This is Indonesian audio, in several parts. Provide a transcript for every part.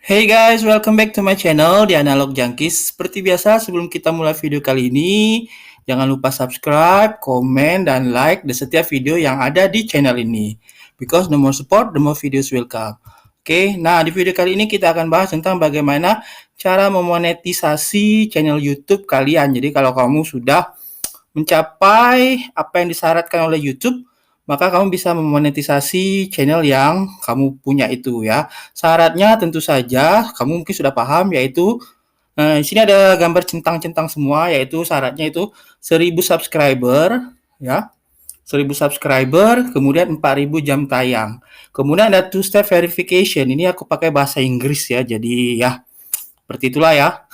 Hey guys, welcome back to my channel di Analog Junkies. Seperti biasa, sebelum kita mulai video kali ini, jangan lupa subscribe, komen, dan like di setiap video yang ada di channel ini. Because the more support, the more videos will come. Oke, nah di video kali ini kita akan bahas tentang bagaimana cara memonetisasi channel YouTube kalian. Jadi kalau kamu sudah mencapai apa yang disyaratkan oleh YouTube, maka kamu bisa memonetisasi channel yang kamu punya itu ya. Syaratnya tentu saja kamu mungkin sudah paham, yaitu di sini ada gambar centang-centang semua, yaitu syaratnya itu 1000 subscriber ya. 1000 subscriber, kemudian 4000 jam tayang. Kemudian ada two step verification. Ini aku pakai bahasa Inggris ya. Jadi ya seperti itulah ya.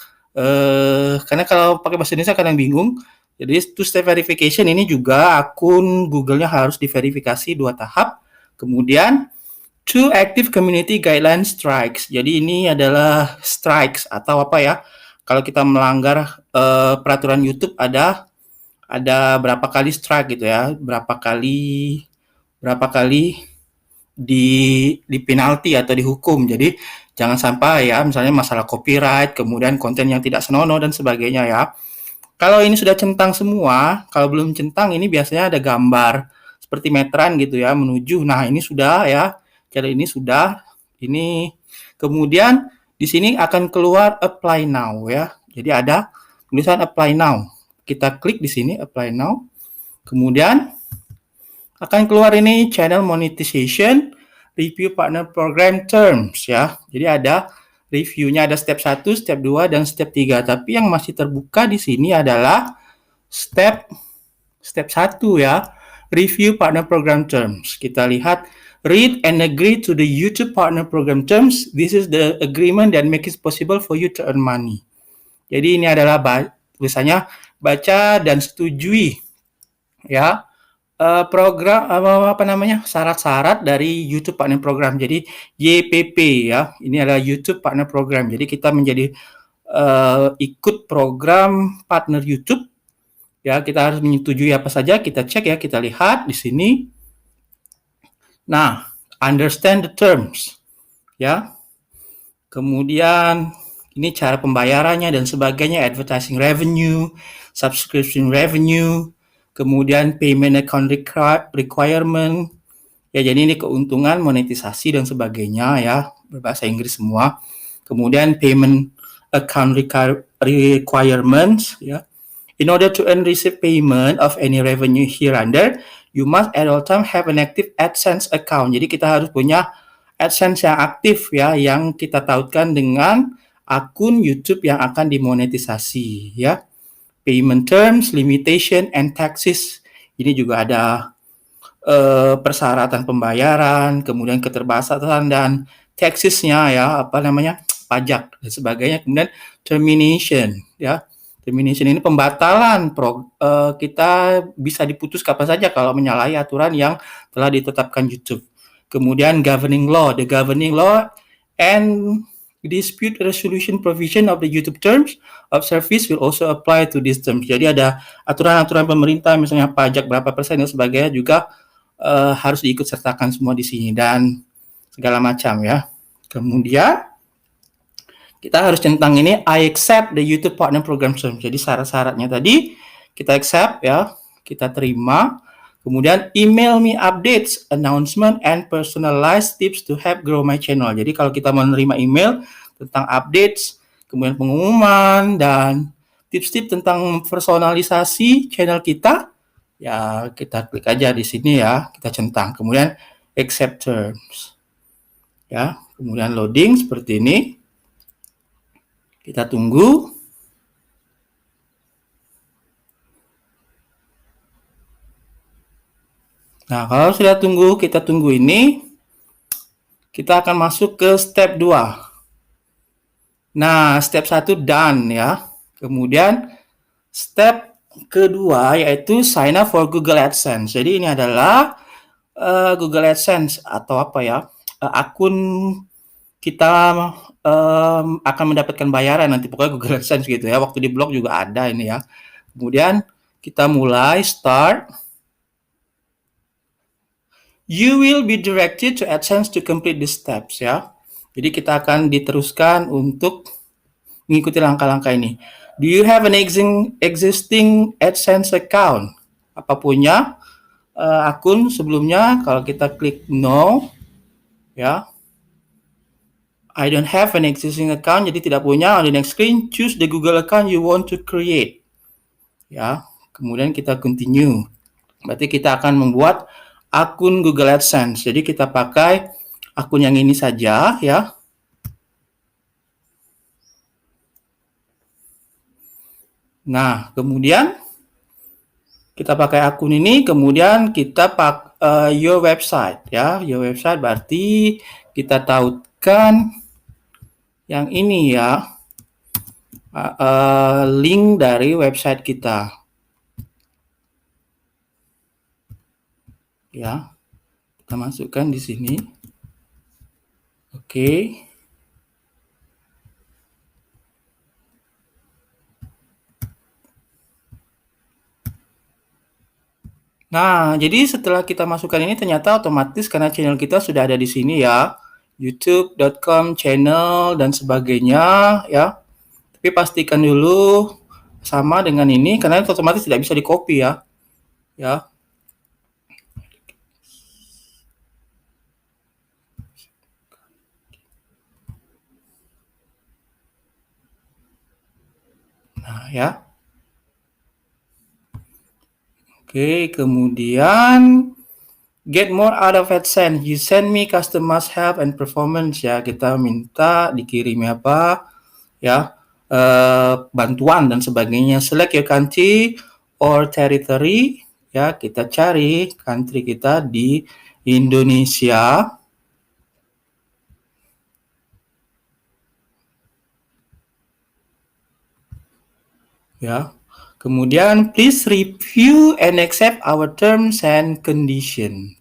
Karena kalau pakai bahasa Indonesia kadang bingung. Jadi two step verification ini juga akun Google-nya harus diverifikasi 2 tahap. Kemudian two active community guideline strikes. Jadi ini adalah strikes atau apa ya? Kalau kita melanggar peraturan YouTube ada berapa kali strike gitu ya? Berapa kali di penalti atau dihukum. Jadi jangan sampai ya, misalnya masalah copyright, kemudian konten yang tidak senonoh dan sebagainya ya. Kalau ini sudah centang semua, kalau belum centang ini biasanya ada gambar seperti meteran gitu ya menuju. Nah, ini sudah ya. Jadi ini sudah. Ini kemudian di sini akan keluar apply now ya. Jadi ada tulisan apply now. Kita klik di sini apply now. Kemudian akan keluar ini channel monetization, review partner program terms ya. Jadi ada reviewnya, ada step 1, step 2, dan step 3. Tapi yang masih terbuka di sini adalah step 1 ya, review partner program terms. Kita lihat, read and agree to the YouTube partner program terms. This is the agreement that makes it possible for you to earn money. Jadi ini adalah tulisannya baca dan setujui ya program apa namanya, syarat-syarat dari YouTube Partner Program. Jadi YPP ya, ini adalah YouTube Partner Program. Jadi kita menjadi ikut program partner YouTube ya. Kita harus menyetujui apa saja, kita cek ya, kita lihat di sini. Nah, understand the terms ya. Kemudian ini cara pembayarannya dan sebagainya, advertising revenue, subscription revenue, kemudian payment account requirement, ya jadi ini keuntungan, monetisasi dan sebagainya ya, berbahasa Inggris semua. Kemudian payment account requirements ya. In order to earn receive payment of any revenue hereunder, you must at all time have an active AdSense account. Jadi kita harus punya AdSense yang aktif ya, yang kita tautkan dengan akun YouTube yang akan dimonetisasi ya. Payment terms, limitation, and taxes. Ini juga ada persyaratan pembayaran, kemudian keterbatasan dan taxesnya ya, apa namanya, pajak dan sebagainya. Kemudian termination ya. Termination ini pembatalan kita bisa diputus kapan saja kalau menyalahi aturan yang telah ditetapkan YouTube. Kemudian governing law, the governing law and dispute resolution provision of the YouTube terms of service will also apply to these terms. Jadi ada aturan-aturan pemerintah, misalnya pajak berapa persen dan sebagainya juga harus diikut sertakan semua di sini dan segala macam ya. Kemudian kita harus centang ini, I accept the YouTube Partner Program terms. Jadi syarat-syaratnya tadi kita accept ya, kita terima. Kemudian email me updates, announcement, and personalized tips to help grow my channel. Jadi kalau kita menerima email tentang updates, kemudian pengumuman, dan tips-tips tentang personalisasi channel kita, ya kita klik aja di sini ya, kita centang. Kemudian accept terms. Ya, kemudian loading seperti ini. Kita tunggu. Nah, kalau sudah tunggu, kita tunggu ini, kita akan masuk ke step 2. Nah, step 1 done ya. Kemudian step kedua yaitu sign up for Google AdSense. Jadi ini adalah Google AdSense atau apa ya, akun kita akan mendapatkan bayaran nanti, pokoknya Google AdSense gitu ya. Waktu di blog juga ada ini ya. Kemudian kita mulai start. You will be directed to AdSense to complete the steps ya. Jadi kita akan diteruskan untuk mengikuti langkah-langkah ini. Do you have an existing AdSense account? Apa punya akun sebelumnya? Kalau kita klik no, ya, I don't have an existing account, jadi tidak punya. On the next screen, choose the Google account you want to create. Ya, kemudian kita continue. Berarti kita akan membuat akun Google AdSense. Jadi kita pakai akun yang ini saja, ya. Nah, kemudian kita pakai akun ini, kemudian kita pakai your website, ya. Your website berarti kita tautkan yang ini, ya, link dari website kita, ya. Kita masukkan di sini. Oke. Nah, jadi setelah kita masukkan ini ternyata otomatis karena channel kita sudah ada di sini, ya. youtube.com channel dan sebagainya, ya. Tapi pastikan dulu sama dengan ini karena otomatis tidak bisa di-copy, ya. Ya. Nah, ya. Oke, kemudian get more out of AdSense. You send me customers help and performance, ya. Kita minta dikirimi apa, ya, bantuan dan sebagainya. Select your country or territory, ya. Kita cari country kita di Indonesia. Ya. Kemudian please review and accept our terms and condition.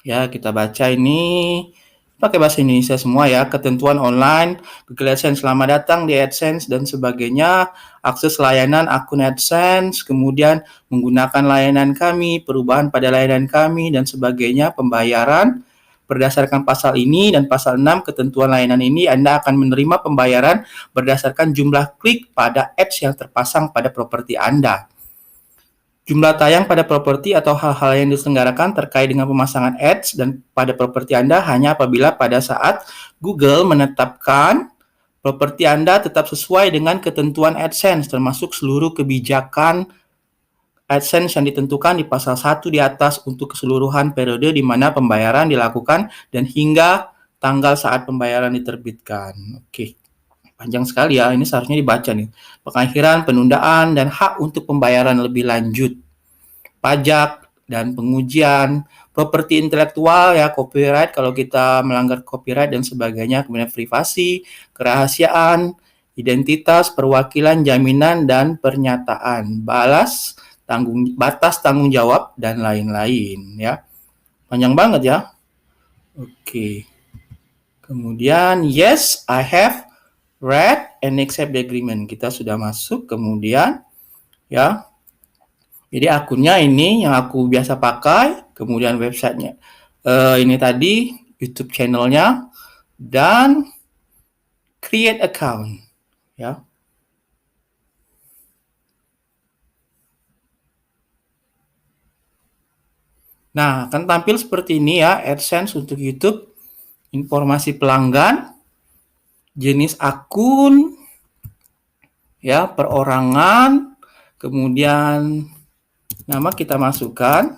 Ya, kita baca ini pakai bahasa Indonesia semua, ya. Ketentuan online, Google AdSense, selamat datang di AdSense dan sebagainya. Akses layanan akun AdSense, kemudian menggunakan layanan kami, perubahan pada layanan kami dan sebagainya, pembayaran. Berdasarkan pasal ini dan pasal 6 ketentuan layanan ini, Anda akan menerima pembayaran berdasarkan jumlah klik pada ads yang terpasang pada properti Anda. Jumlah tayang pada properti atau hal-hal yang diselenggarakan terkait dengan pemasangan ads dan pada properti Anda hanya apabila pada saat Google menetapkan properti Anda tetap sesuai dengan ketentuan AdSense, termasuk seluruh kebijakan AdSense yang ditentukan di pasal 1 di atas untuk keseluruhan periode di mana pembayaran dilakukan dan hingga tanggal saat pembayaran diterbitkan. Oke, panjang sekali, ya. Ini seharusnya dibaca nih. Pengakhiran, penundaan, dan hak untuk pembayaran lebih lanjut. Pajak dan pengujian, properti intelektual, ya, copyright kalau kita melanggar copyright dan sebagainya, kemudian privasi, kerahasiaan, identitas, perwakilan, jaminan dan pernyataan, batas tanggung jawab dan lain-lain, ya. Panjang banget, ya. Oke. Kemudian yes, I have read and accept the agreement. Kita sudah masuk, kemudian, ya. Jadi akunnya ini yang aku biasa pakai, kemudian websitenya ini tadi, YouTube channelnya, dan create account, ya. Nah, akan tampil seperti ini, ya, AdSense untuk YouTube, informasi pelanggan, jenis akun, ya, perorangan, kemudian nama kita masukkan.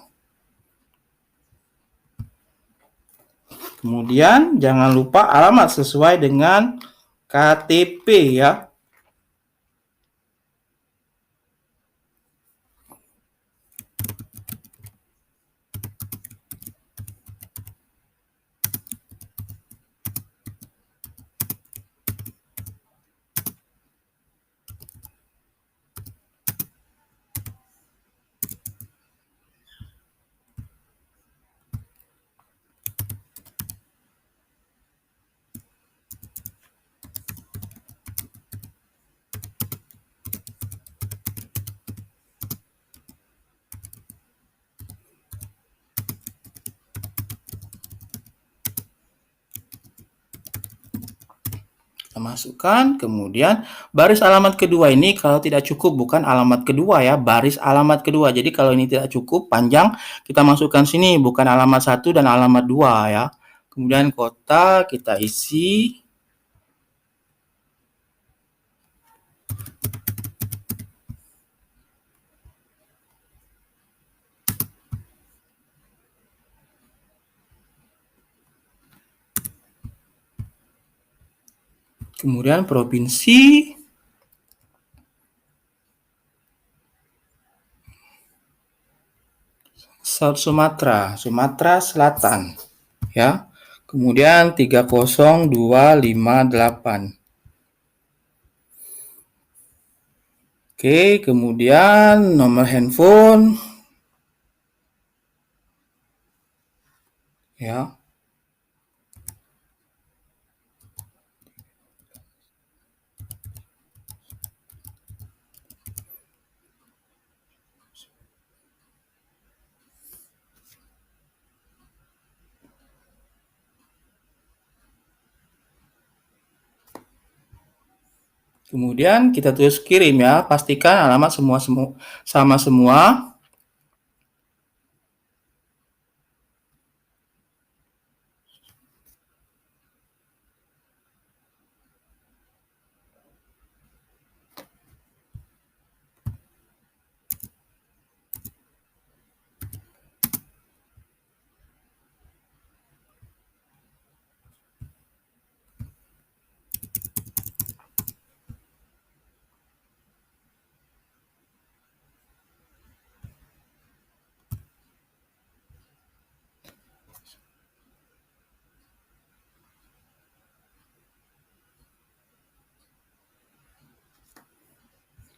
Kemudian jangan lupa alamat sesuai dengan KTP, ya. Kita masukkan, kemudian baris alamat kedua ini kalau tidak cukup, bukan alamat kedua ya, baris alamat kedua. Jadi kalau ini tidak cukup panjang, kita masukkan sini, bukan alamat 1 dan alamat 2 ya. Kemudian kota kita isi. Kemudian provinsi. South Sumatera, Sumatera Selatan. Ya. Kemudian 30258. Oke, kemudian nomor handphone. Ya. Kemudian kita tulis kirim ya, pastikan alamat sama semua.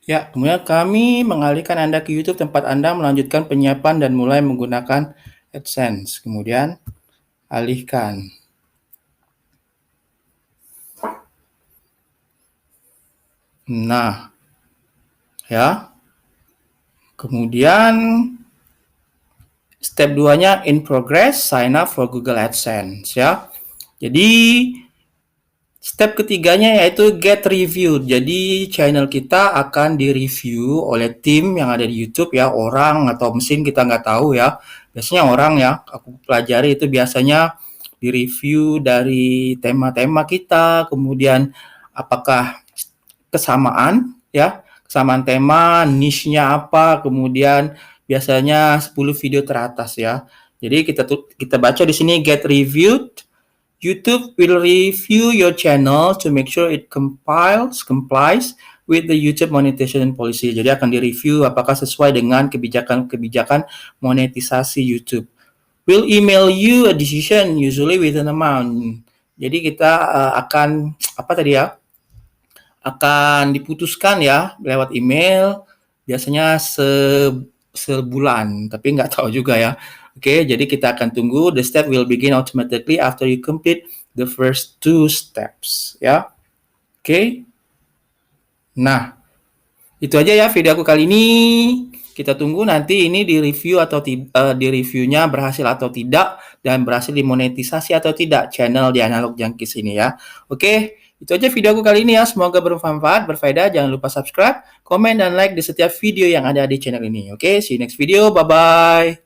Ya, kemudian kami mengalihkan Anda ke YouTube tempat Anda melanjutkan penyiapan dan mulai menggunakan AdSense. Kemudian alihkan. Nah, ya. Kemudian step 2-nya in progress, sign up for Google AdSense ya. Jadi step ketiganya yaitu get reviewed. Jadi channel kita akan direview oleh tim yang ada di YouTube ya, orang atau mesin kita nggak tahu ya. Biasanya orang ya, aku pelajari itu biasanya direview dari tema-tema kita, kemudian apakah kesamaan ya, kesamaan tema, niche-nya apa, kemudian biasanya 10 video teratas ya. Jadi kita baca di sini get reviewed. YouTube will review your channel to make sure it complies with the YouTube monetization policy. Jadi akan direview apakah sesuai dengan kebijakan monetisasi YouTube. Will email you a decision usually within a month. Jadi kita akan apa tadi ya? Akan diputuskan ya lewat email. Biasanya sebulan, tapi nggak tahu juga ya. Oke, jadi kita akan tunggu. The step will begin automatically after you complete the first 2 steps ya. Oke. Nah, itu aja ya video aku kali ini. Kita tunggu nanti ini di review atau di reviewnya berhasil atau tidak dan berhasil dimonetisasi atau tidak channel di Analog Junkies ini ya. Oke, itu aja video aku kali ini ya. Semoga bermanfaat, berfaedah. Jangan lupa subscribe, komen, dan like di setiap video yang ada di channel ini. Oke, see you next video. Bye-bye.